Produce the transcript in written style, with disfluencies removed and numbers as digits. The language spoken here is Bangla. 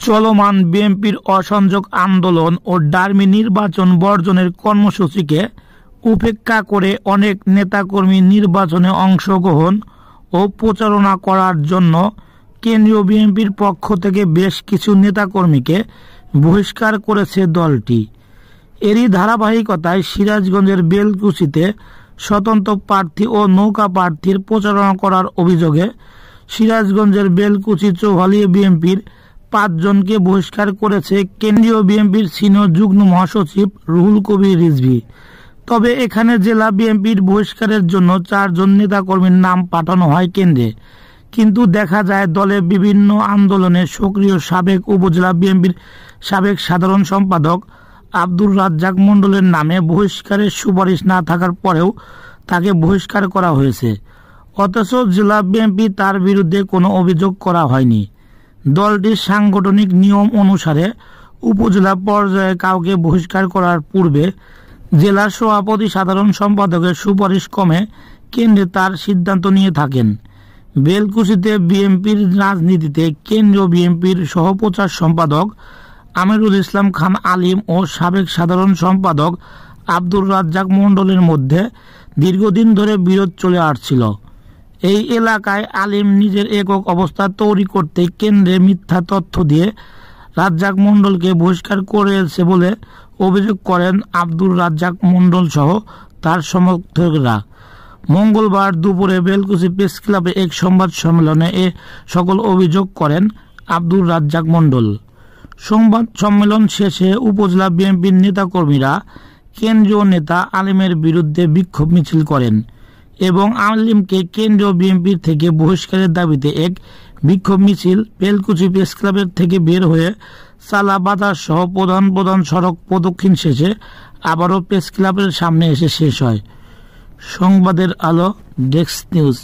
চলমান বিএনপির অসহযোগ আন্দোলন ও ডার্মি নির্বাচন বর্জনের কর্মসূচিকে উপেক্ষা করে অনেক নেতাকর্মী নির্বাচনে অংশগ্রহণ ও প্রচারণা করার জন্য কেন্দ্রীয় বিএনপির পক্ষ থেকে বেশ কিছু নেতাকর্মীকে বহিষ্কার করেছে দলটি। এরই ধারাবাহিকতায় সিরাজগঞ্জের বেলকুচিতে স্বতন্ত্র প্রার্থী ও নৌকা প্রার্থীর প্রচারণা করার অভিযোগে সিরাজগঞ্জের বেলকুচি চৌহালিয়া বিএনপির ৫ জনকে বহিষ্কার করেছে কেন্দ্রীয় বিএনপির সিনিয়র যুগ্ম মহাসচিব রুহুল কবির রিজভী। তবে এখানে জেলা বিএনপির বহিষ্কারের জন্য ৪ জন নেতাকর্মীর নাম পাঠানো হয় কেন্দ্রে, কিন্তু দেখা যায় দলের বিভিন্ন আন্দোলনে সক্রিয় সাবেক উপজেলা বিএনপির সাবেক সাধারণ সম্পাদক আব্দুর রাজ্জাক মণ্ডলের নামে বহিষ্কারের সুপারিশ না থাকার পরেও তাকে বহিষ্কার করা হয়েছে। অথচ জেলা বিএনপি তার বিরুদ্ধে কোনো অভিযোগ করা হয়নি। দলটির সাংগঠনিক নিয়ম অনুসারে উপজেলা পর্যায়ে কাউকে বহিষ্কার করার পূর্বে জেলা সভাপতি সাধারণ সম্পাদকের সুপারিশ ক্রমে কেন্দ্রে তার সিদ্ধান্ত নিয়ে থাকেন। বেলকুচিতে বিএনপির রাজনীতিতে কেন্দ্রীয় বিএনপির সহপ্রচার সম্পাদক আমিরুল ইসলাম খান আলিম ও সাবেক সাধারণ সম্পাদক আব্দুর রাজ্জাক মণ্ডলের মধ্যে দীর্ঘদিন ধরে বিরোধ চলে আসছিল। এই এলাকায় আলিম নিজের একক অবস্থা তৈরি করতে কেন্দ্রে মিথ্যা তথ্য দিয়ে রাজ্জাক মণ্ডলকে বহিষ্কার করেছে বলে অভিযোগ করেন আব্দুর রাজ্জাক মণ্ডল সহ তার সমর্থকরা। মঙ্গলবার দুপুরে বেলকুচি প্রেস ক্লাবে এক সংবাদ সম্মেলনে এ সকল অভিযোগ করেন আব্দুর রাজ্জাক মণ্ডল। সংবাদ সম্মেলন শেষে উপজেলা বিএনপির নেতাকর্মীরা কেন্দ্রীয় নেতা আলিমের বিরুদ্ধে বিক্ষোভ মিছিল করেন এবং আলিমকে কেন্দ্রীয় বিএনপির থেকে বহিষ্কারের দাবিতে এক বিক্ষোভ মিছিল বেলকুচি প্রেস ক্লাবের থেকে বের হয়ে চালা বাজার সহ প্রধান সড়ক প্রদক্ষিণ শেষে আবারও প্রেস ক্লাবের সামনে এসে শেষ হয়। সংবাদের আলো, ডেস্ক নিউজ।